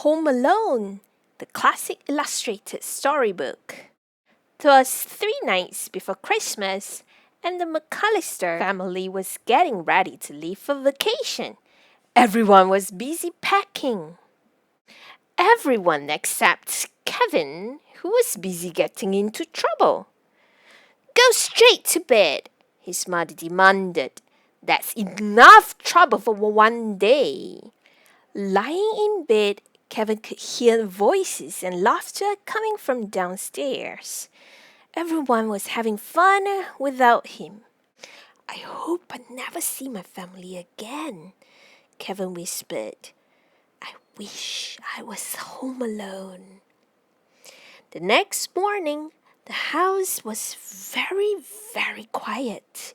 Home Alone, the classic illustrated storybook. 'Twas 3 nights before Christmas, and the McCallister family was getting ready to leave for vacation. Everyone was busy packing. Everyone except Kevin, who was busy getting into trouble. "Go straight to bed," his mother demanded. "That's enough trouble for one day." Lying in bed, Kevin could hear voices and laughter coming from downstairs. Everyone was having fun without him. "I hope I never see my family again," Kevin whispered. "I wish I was home alone." The next morning, the house was very, very quiet.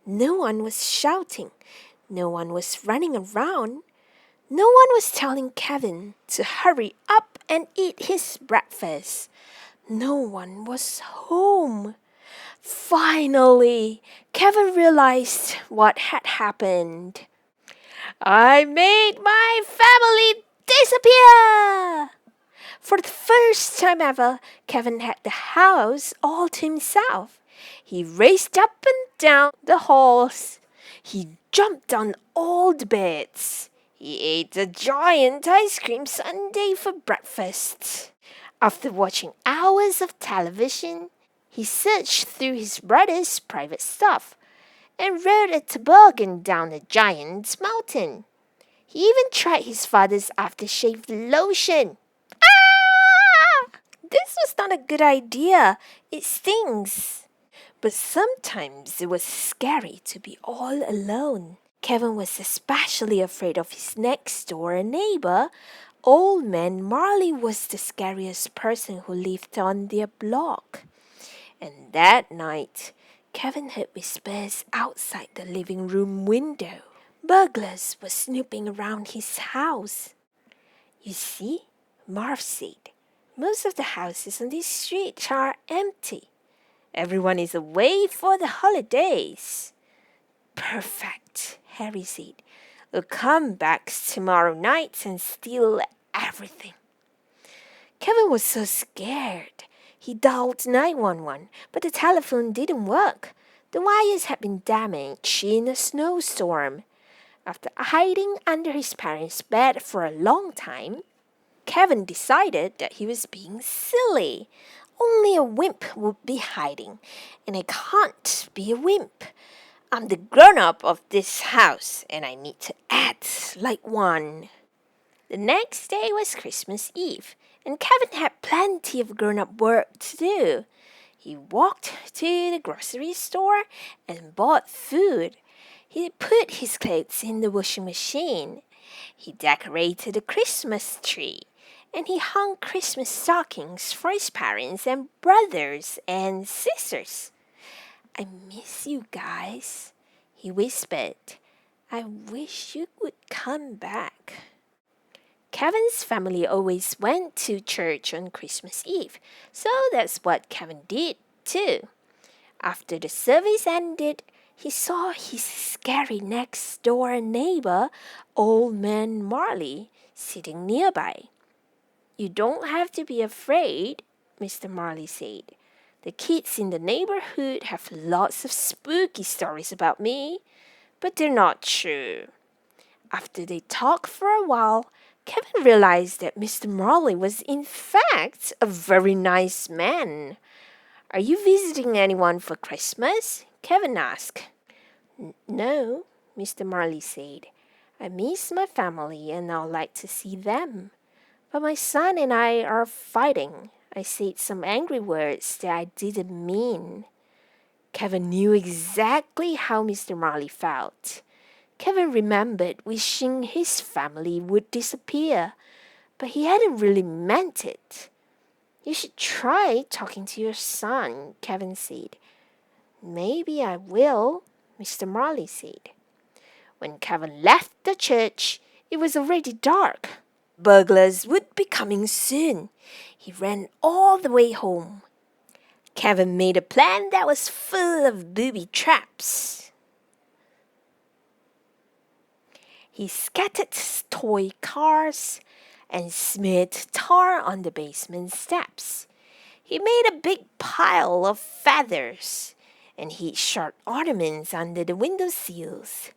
No one was shouting. No one was running around. No one was telling Kevin to hurry up and eat his breakfast. No one was home. Finally, Kevin realized what had happened. "I made my family disappear!" For the first time ever, Kevin had the house all to himself. He raced up and down the halls. He jumped on all the beds. He ate a giant ice cream sundae for breakfast. After watching hours of television, he searched through his brother's private stuff and rode a toboggan down a giant mountain. He even tried his father's aftershave lotion. This was not a good idea. It stings. But sometimes it was scary to be all alone. Kevin was especially afraid of his next-door neighbor. Old Man Marley was the scariest person who lived on their block. And that night, Kevin heard whispers outside the living room window. Burglars were snooping around his house. "You see," Marv said, "most of the houses on this street are empty. Everyone is away for the holidays." "Perfect," Harry said. "We'll come back tomorrow night and steal everything." Kevin was so scared. He dialed 911, but the telephone didn't work. The wires had been damaged in a snowstorm. After hiding under his parents' bed for a long time, Kevin decided that he was being silly. Only a wimp would be hiding, and I can't be a wimp. I'm the grown-up of this house, and I need to act like one. The next day was Christmas Eve, and Kevin had plenty of grown-up work to do. He walked to the grocery store and bought food. He put his clothes in the washing machine. He decorated a Christmas tree, and he hung Christmas stockings for his parents and brothers and sisters. "I miss you guys," he whispered. "I wish you would come back." Kevin's family always went to church on Christmas Eve, so that's what Kevin did too. After the service ended, he saw his scary next-door neighbor, Old Man Marley, sitting nearby. "You don't have to be afraid," Mr. Marley said. "The kids in the neighborhood have lots of spooky stories about me, but they're not true." After they talked for a while, Kevin realized that Mr. Marley was in fact a very nice man. "Are you visiting anyone for Christmas?" Kevin asked. "No," Mr. Marley said. "I miss my family and I'd like to see them. But my son and I are fighting. I said some angry words that I didn't mean." Kevin knew exactly how Mr. Marley felt. Kevin remembered wishing his family would disappear, but he hadn't really meant it. "You should try talking to your son," Kevin said. "Maybe I will," Mr. Marley said. When Kevin left the church, it was already dark. Burglars would be coming soon. He ran all the way home. Kevin made a plan that was full of booby traps. He scattered toy cars and smeared tar on the basement steps. He made a big pile of feathers and hid sharp ornaments under the window sills.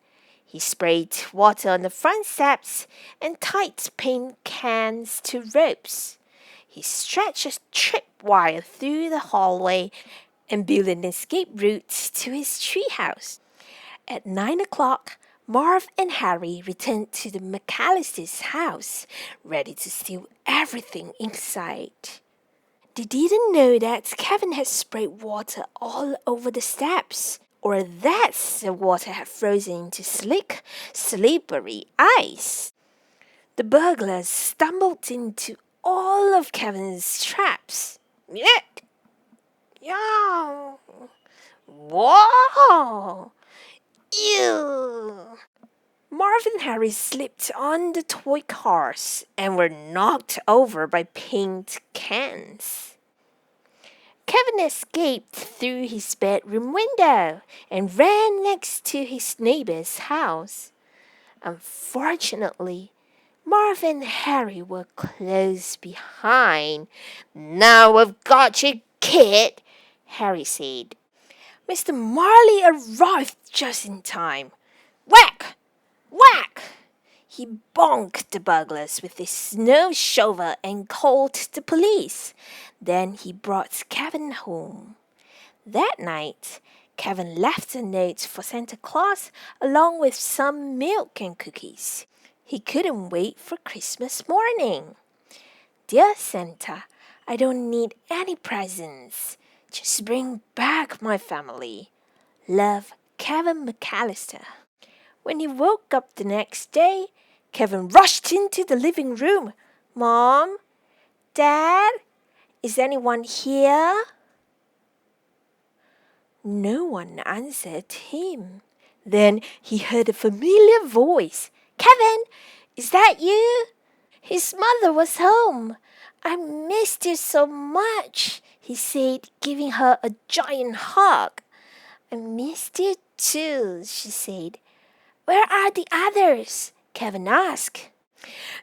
He sprayed water on the front steps and tied paint cans to ropes. He stretched a tripwire through the hallway and built an escape route to his treehouse. At 9 o'clock, Marv and Harry returned to the McCallisters' house, ready to steal everything inside. They didn't know that Kevin had sprayed water all over the steps, or that the water had frozen into slick, slippery ice. The burglars stumbled into all of Kevin's traps. Yuck! Yeah! Whoa! Ew! Marv and Harry slipped on the toy cars and were knocked over by paint cans. Kevin escaped through his bedroom window and ran next to his neighbor's house. Unfortunately, Marv and Harry were close behind. "Now I've got you, kid," Harry said. Mr. Marley arrived just in time. Whack! Whack! He bonked the burglars with his snow shovel and called the police. Then he brought Kevin home. That night, Kevin left a note for Santa Claus along with some milk and cookies. He couldn't wait for Christmas morning. "Dear Santa, I don't need any presents. Just bring back my family. Love, Kevin McCallister." When he woke up the next day, Kevin rushed into the living room. "Mom? Dad? Is anyone here?" No one answered him. Then he heard a familiar voice. "Kevin, is that you?" His mother was home. "I missed you so much," he said, giving her a giant hug. "I missed you too," she said. "Where are the others?" Kevin asked.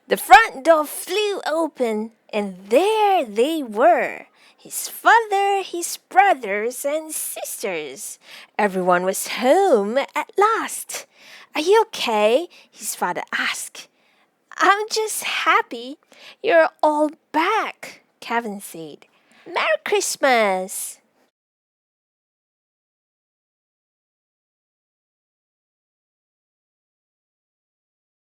The front door flew open, and there they were. His father, his brothers, and sisters. Everyone was home at last. "Are you okay?" his father asked. "I'm just happy you're all back," Kevin said. "Merry Christmas!"